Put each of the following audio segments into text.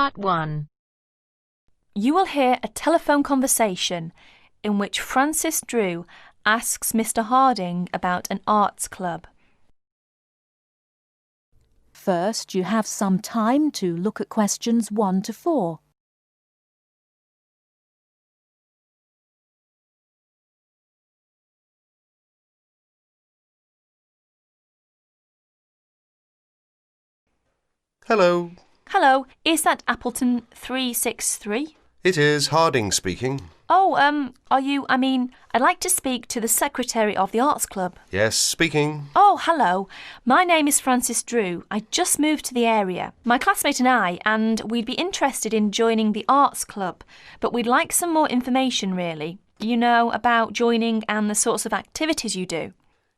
Part 1. You will hear a telephone conversation in which Francis Drew asks Mr. Harding about an arts club. First, you have some time to look at questions 1 to 4. Hello. Hello, is that Appleton 363? It is Harding speaking. Oh, I'd like to speak to the secretary of the arts club. Yes, speaking. Oh, hello. My name is Francis Drew. I just moved to the area. My classmate and we'd be interested in joining the arts club, but we'd like some more information, really. You know, about joining and the sorts of activities you do.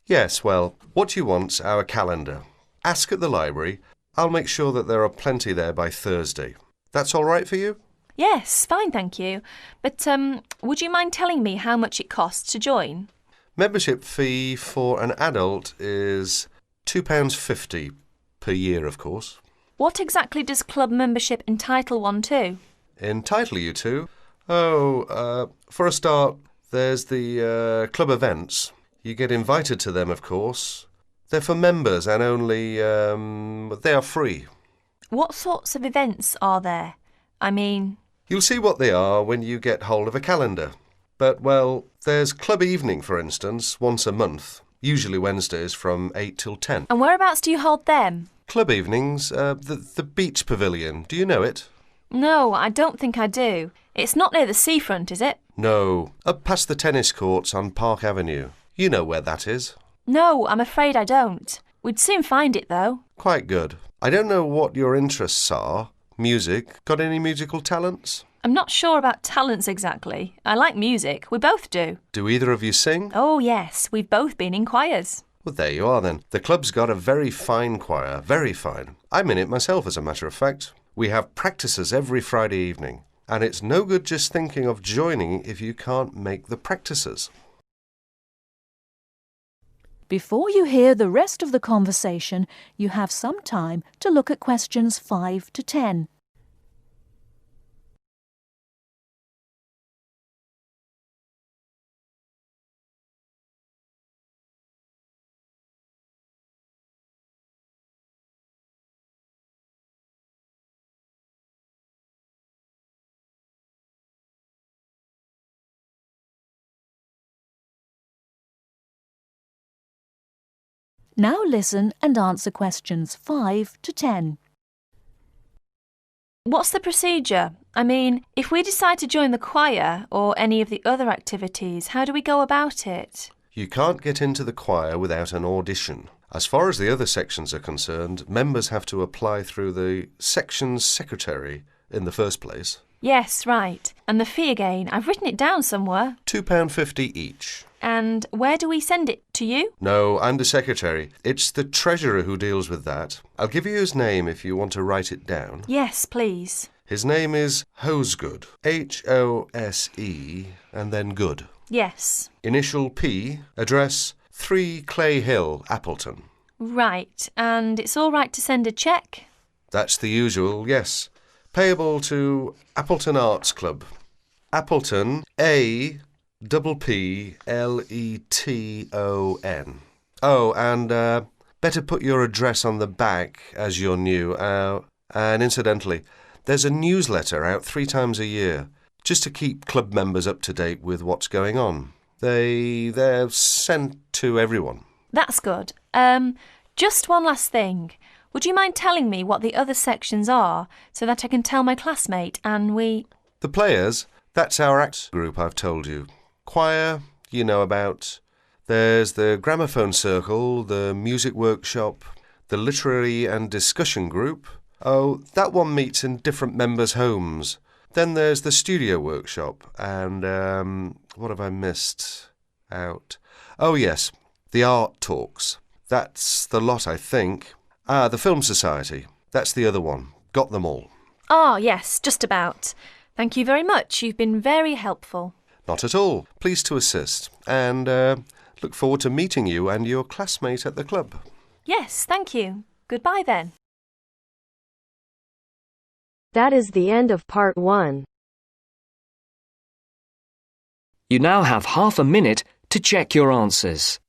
Yes, well, what you want's our calendar. Ask at the library. I'll make sure that there are plenty there by Thursday. That's all right for you? Yes, fine, thank you. But would you mind telling me how much it costs to join? Membership fee for an adult is £2.50 per year, of course. What exactly does club membership entitle one to? Entitle you to? For a start, there's the club events. You get invited to them, of course. They're for members and only they are free. What sorts of events are there? You'll see what they are when you get hold of a calendar. But, well, there's club evening, for instance, once a month, usually Wednesdays from 8 till 10. And whereabouts do you hold them? Club evenings, the beach pavilion. Do you know it? No, I don't think I do. It's not near the seafront, is it? No, up past the tennis courts on Park Avenue. You know where that is. No, I'm afraid I don't. We'd soon find it, though. Quite good. I don't know what your interests are. Music. Got any musical talents? I'm not sure about talents exactly. I like music. We both do. Do either of you sing? Oh, yes. We've both been in choirs. Well, there you are then. The club's got a very fine choir. Very fine. I'm in it myself, as a matter of fact. We have practices every Friday evening. And it's no good just thinking of joining if you can't make the practices. Before you hear the rest of the conversation, you have some time to look at questions 5 to 10. Now listen and answer questions 5 to 10. What's the procedure? If we decide to join the choir or any of the other activities, how do we go about it? You can't get into the choir without an audition. As far as the other sections are concerned, members have to apply through the section's secretary in the first place. Yes, right. And the fee again, I've written it down somewhere. £2.50 each. And where do we send it? To you? No, I'm the secretary. It's the treasurer who deals with that. I'll give you his name if you want to write it down. Yes, please. His name is Hosegood. Hose and then Good. Yes. Initial P, address 3 Clay Hill, Appleton. Right. And it's all right to send a cheque? That's the usual, yes. Payable to Appleton Arts Club. Appleton, Appleton. Oh, and better put your address on the back as you're new. And incidentally, there's a newsletter out 3 times a year, just to keep club members up to date with what's going on. They're sent to everyone. That's good. Just one last thing. Would you mind telling me what the other sections are so that I can tell my classmate and we... The players, that's our act group I've told you. Choir, you know about. There's the gramophone circle, the music workshop, the literary and discussion group. Oh, that one meets in different members' homes. Then there's the studio workshop and, what have I missed out? Oh, yes, the art talks. That's the lot, I think. The Film Society. That's the other one. Got them all. Ah, yes, just about. Thank you very much. You've been very helpful. Not at all. Pleased to assist. And look forward to meeting you and your classmate at the club. Yes, thank you. Goodbye then. That is the end of part 1. You now have half a minute to check your answers.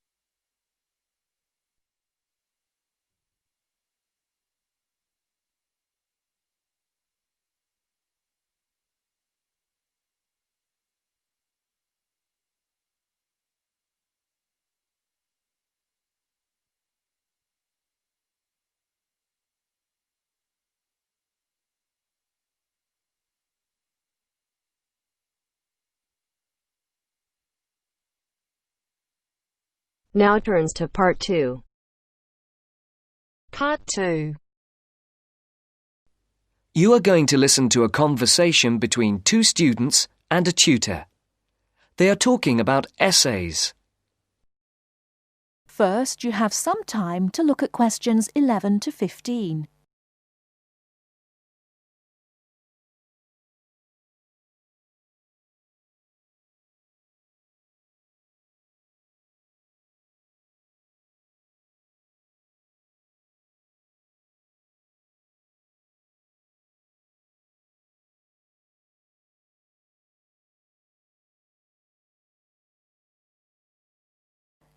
Now turns to part 2. Part 2. You are going to listen to a conversation between two students and a tutor. They are talking about essays. First, you have some time to look at questions 11 to 15.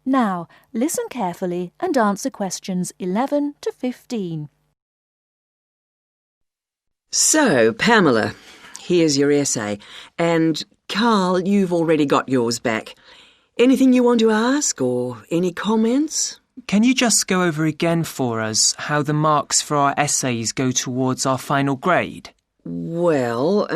Now, listen carefully and answer questions 11 to 15. So, Pamela, here's your essay. And, Carl, you've already got yours back. Anything you want to ask or any comments? Can you just go over again for us how the marks for our essays go towards our final grade? Well,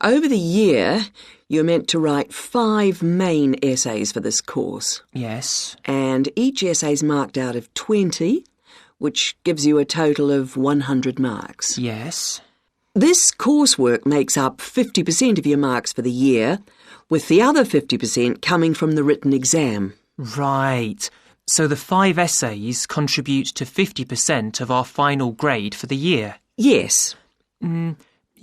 over the year, you're meant to write 5 main essays for this course. Yes. And each essay's marked out of 20, which gives you a total of 100 marks. Yes. This coursework makes up 50% of your marks for the year, with the other 50% coming from the written exam. Right. So the 5 essays contribute to 50% of our final grade for the year? Yes.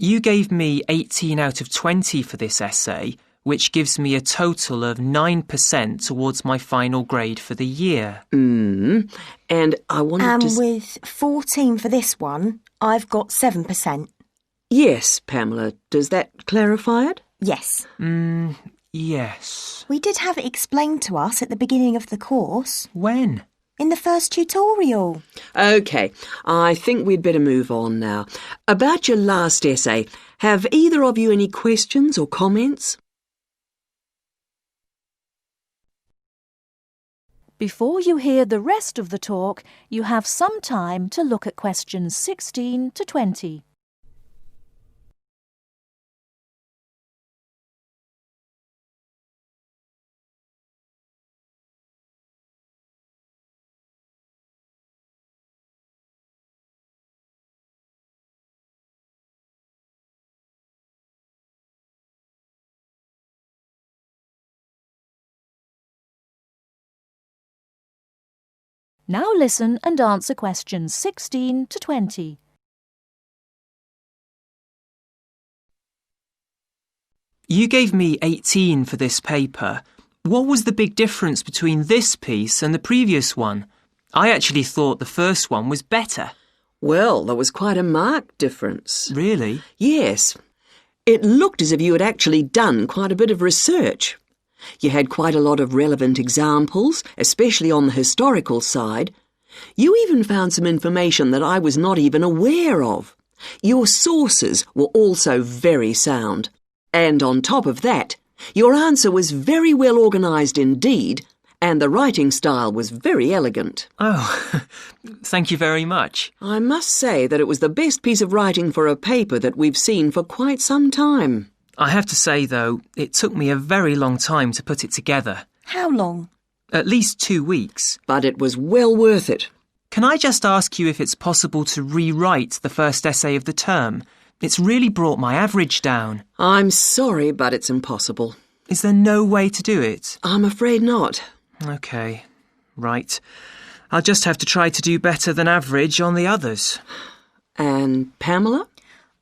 You gave me 18 out of 20 for this essay, which gives me a total of 9% towards my final grade for the year. And I wanted to... And with 14 for this one, I've got 7%. Yes, Pamela. Does that clarify it? Yes. Yes. We did have it explained to us at the beginning of the course. When? In the first tutorial. OK, I think we'd better move on now. About your last essay, have either of you any questions or comments? Before you hear the rest of the talk, you have some time to look at questions 16 to 20. Now listen and answer questions 16 to 20. You gave me 18 for this paper. What was the big difference between this piece and the previous one? I actually thought the first one was better. Well, there was quite a marked difference. Really? Yes. It looked as if you had actually done quite a bit of research. You had quite a lot of relevant examples, especially on the historical side. You even found some information that I was not even aware of. Your sources were also very sound. And on top of that, your answer was very well organised indeed, and the writing style was very elegant. Oh, thank you very much. I must say that it was the best piece of writing for a paper that we've seen for quite some time. I have to say, though, it took me a very long time to put it together. How long? At least 2 weeks. But it was well worth it. Can I just ask you if it's possible to rewrite the first essay of the term? It's really brought my average down. I'm sorry, but it's impossible. Is there no way to do it? I'm afraid not. OK, right. I'll just have to try to do better than average on the others. And Pamela?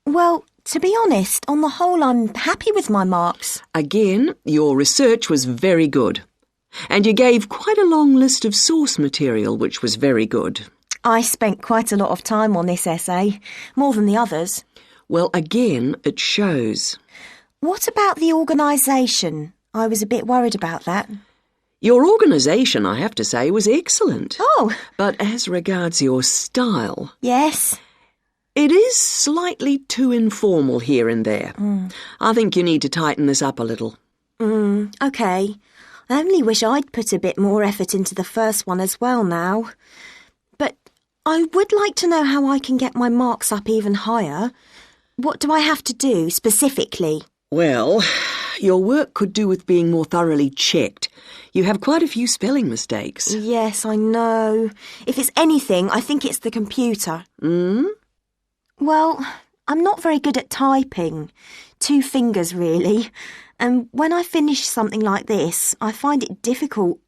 Well, to be honest, on the whole, I'm happy with my marks. Again, your research was very good. And you gave quite a long list of source material, which was very good. I spent quite a lot of time on this essay, more than the others. Well, again, it shows. What about the organisation? I was a bit worried about that. Your organisation, I have to say, was excellent. Oh, But as regards your style, yes. it is slightly too informal here and there. I think you need to tighten this up a little. OK. I only wish I'd put a bit more effort into the first one as well now. But I would like to know how I can get my marks up even higher. What do I have to do specifically? Well, your work could do with being more thoroughly checked. You have quite a few spelling mistakes. Yes, I know. If it's anything, I think it's the computer. Well, I'm not very good at typing. 2 fingers, really. And when I finish something like this, I find it difficult,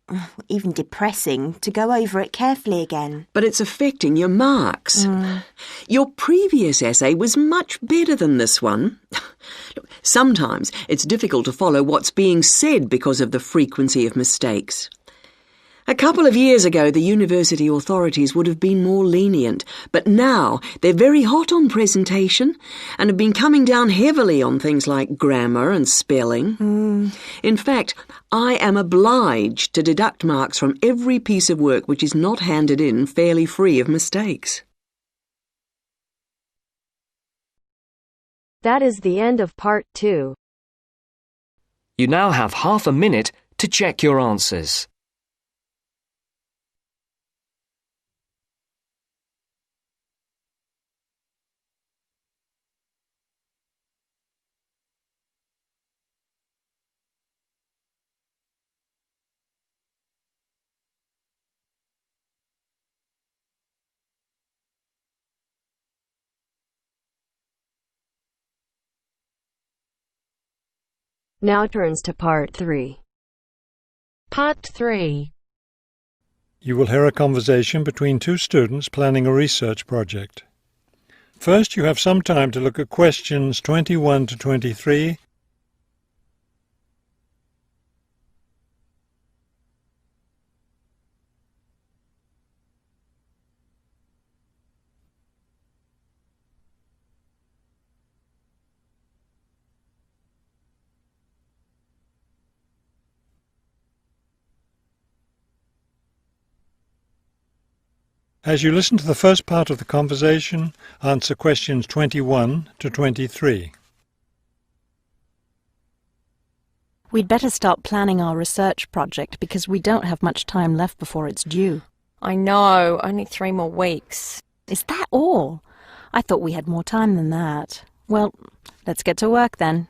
even depressing, to go over it carefully again. But it's affecting your marks. Your previous essay was much better than this one. Look, sometimes it's difficult to follow what's being said because of the frequency of mistakes. A couple of years ago, the university authorities would have been more lenient, but now they're very hot on presentation and have been coming down heavily on things like grammar and spelling. In fact, I am obliged to deduct marks from every piece of work which is not handed in fairly free of mistakes. That is the end of part 2. You now have half a minute to check your answers. Now turns to part 3. Part 3. You will hear a conversation between 2 students planning a research project. First, you have some time to look at questions 21 to 23. As you listen to the first part of the conversation, answer questions 21 to 23. We'd better start planning our research project because we don't have much time left before it's due. I know, only 3 more weeks. Is that all? I thought we had more time than that. Well, let's get to work then.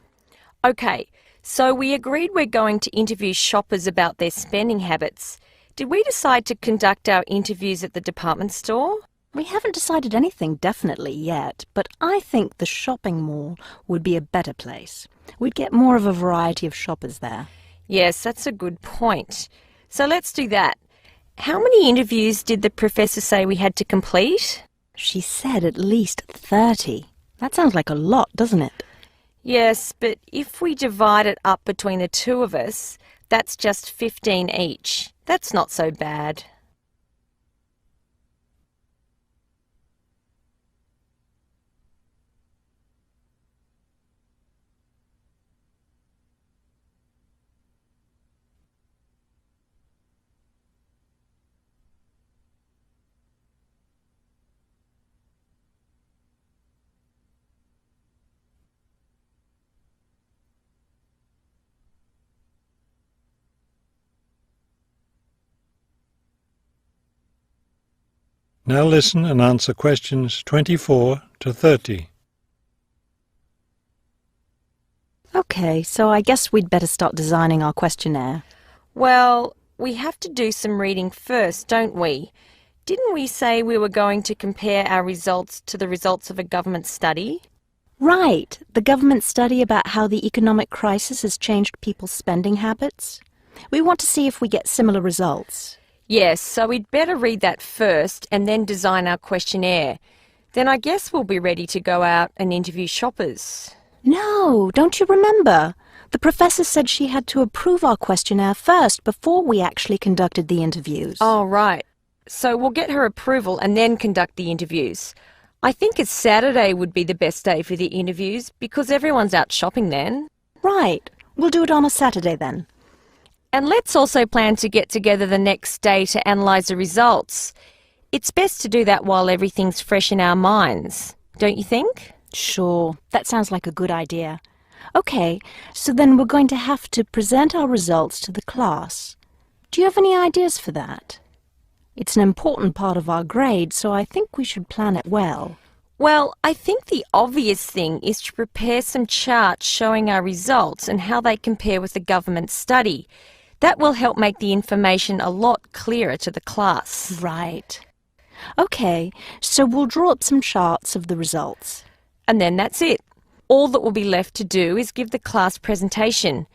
OK, so we agreed we're going to interview shoppers about their spending habits. Did we decide to conduct our interviews at the department store? We haven't decided anything definitely yet, but I think the shopping mall would be a better place. We'd get more of a variety of shoppers there. Yes, that's a good point. So let's do that. How many interviews did the professor say we had to complete? She said at least 30. That sounds like a lot, doesn't it? Yes, but if we divide it up between the 2 of us, that's just 15 each. That's not so bad. Now listen and answer questions 24 to 30. OK, so I guess we'd better start designing our questionnaire. Well, we have to do some reading first, don't we? Didn't we say we were going to compare our results to the results of a government study? Right, the government study about how the economic crisis has changed people's spending habits. We want to see if we get similar results. Yes, so we'd better read that first and then design our questionnaire. Then I guess we'll be ready to go out and interview shoppers. No, don't you remember? The professor said she had to approve our questionnaire first before we actually conducted the interviews. Oh, right. So we'll get her approval and then conduct the interviews. I think a Saturday would be the best day for the interviews because everyone's out shopping then. Right. We'll do it on a Saturday then. And let's also plan to get together the next day to analyse the results. It's best to do that while everything's fresh in our minds, don't you think? Sure, that sounds like a good idea. OK, so then we're going to have to present our results to the class. Do you have any ideas for that? It's an important part of our grade, so I think we should plan it well. Well, I think the obvious thing is to prepare some charts showing our results and how they compare with the government study. That will help make the information a lot clearer to the class. Right. OK, so we'll draw up some charts of the results. And then that's it. All that will be left to do is give the class presentation.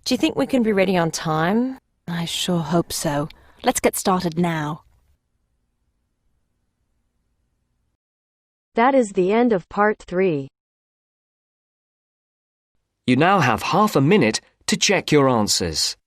Do you think we can be ready on time? I sure hope so. Let's get started now. That is the end of part 3. You now have half a minute to check your answers.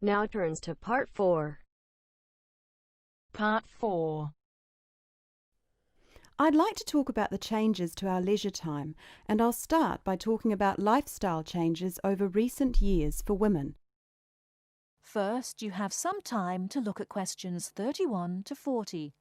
Now turns to part 4. Part 4. I'd like to talk about the changes to our leisure time, and I'll start by talking about lifestyle changes over recent years for women. First, you have some time to look at questions 31 to 40.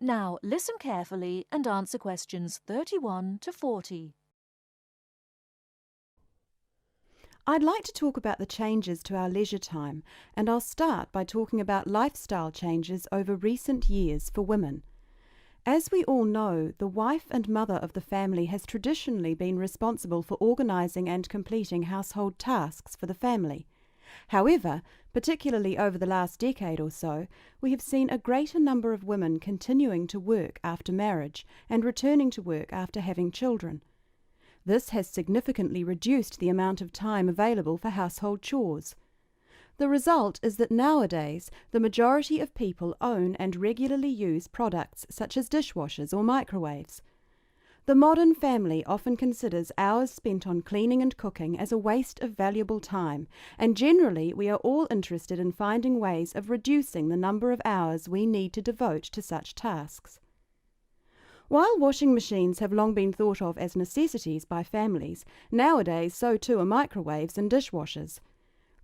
Now, listen carefully and answer questions 31 to 40. I'd like to talk about the changes to our leisure time, and I'll start by talking about lifestyle changes over recent years for women. As we all know, the wife and mother of the family has traditionally been responsible for organising and completing household tasks for the family. However, particularly over the last decade or so, we have seen a greater number of women continuing to work after marriage and returning to work after having children. This has significantly reduced the amount of time available for household chores. The result is that nowadays the majority of people own and regularly use products such as dishwashers or microwaves. The modern family often considers hours spent on cleaning and cooking as a waste of valuable time, and generally we are all interested in finding ways of reducing the number of hours we need to devote to such tasks. While washing machines have long been thought of as necessities by families, nowadays so too are microwaves and dishwashers.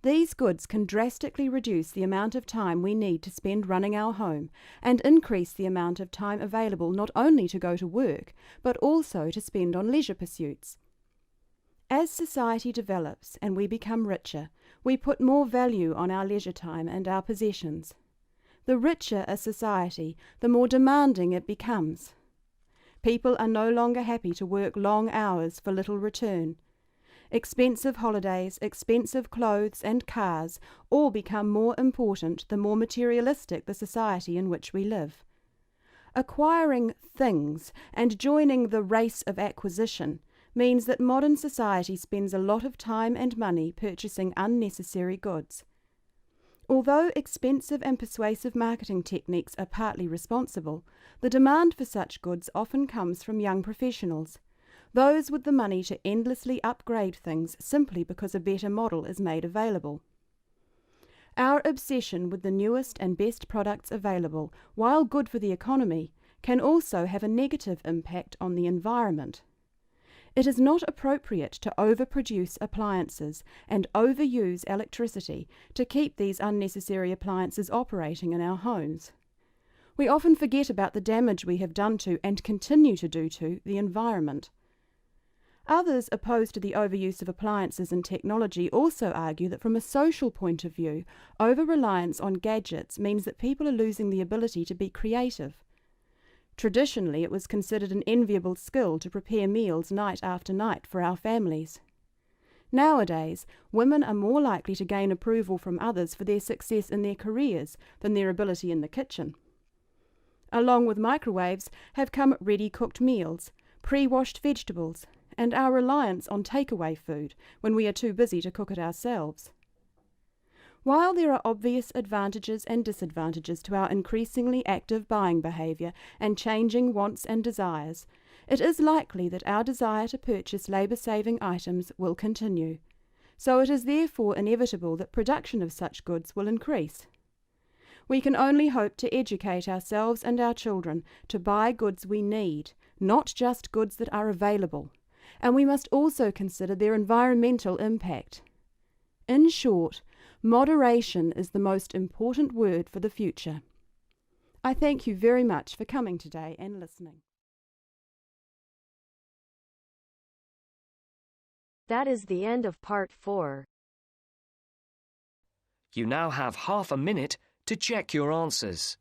These goods can drastically reduce the amount of time we need to spend running our home and increase the amount of time available not only to go to work, but also to spend on leisure pursuits. As society develops and we become richer, we put more value on our leisure time and our possessions. The richer a society, the more demanding it becomes. People are no longer happy to work long hours for little return. Expensive holidays, expensive clothes and cars all become more important the more materialistic the society in which we live. Acquiring things and joining the race of acquisition means that modern society spends a lot of time and money purchasing unnecessary goods. Although expensive and persuasive marketing techniques are partly responsible, the demand for such goods often comes from young professionals, those with the money to endlessly upgrade things simply because a better model is made available. Our obsession with the newest and best products available, while good for the economy, can also have a negative impact on the environment. It is not appropriate to overproduce appliances and overuse electricity to keep these unnecessary appliances operating in our homes. We often forget about the damage we have done to and continue to do to the environment. Others opposed to the overuse of appliances and technology also argue that from a social point of view, over-reliance on gadgets means that people are losing the ability to be creative. Traditionally, it was considered an enviable skill to prepare meals night after night for our families. Nowadays, women are more likely to gain approval from others for their success in their careers than their ability in the kitchen. Along with microwaves have come ready-cooked meals, pre-washed vegetables, and our reliance on takeaway food when we are too busy to cook it ourselves. While there are obvious advantages and disadvantages to our increasingly active buying behaviour and changing wants and desires, it is likely that our desire to purchase labour-saving items will continue, so it is therefore inevitable that production of such goods will increase. We can only hope to educate ourselves and our children to buy goods we need, not just goods that are available, and we must also consider their environmental impact. In short, moderation is the most important word for the future. I thank you very much for coming today and listening. That is the end of part 4. You now have half a minute to check your answers.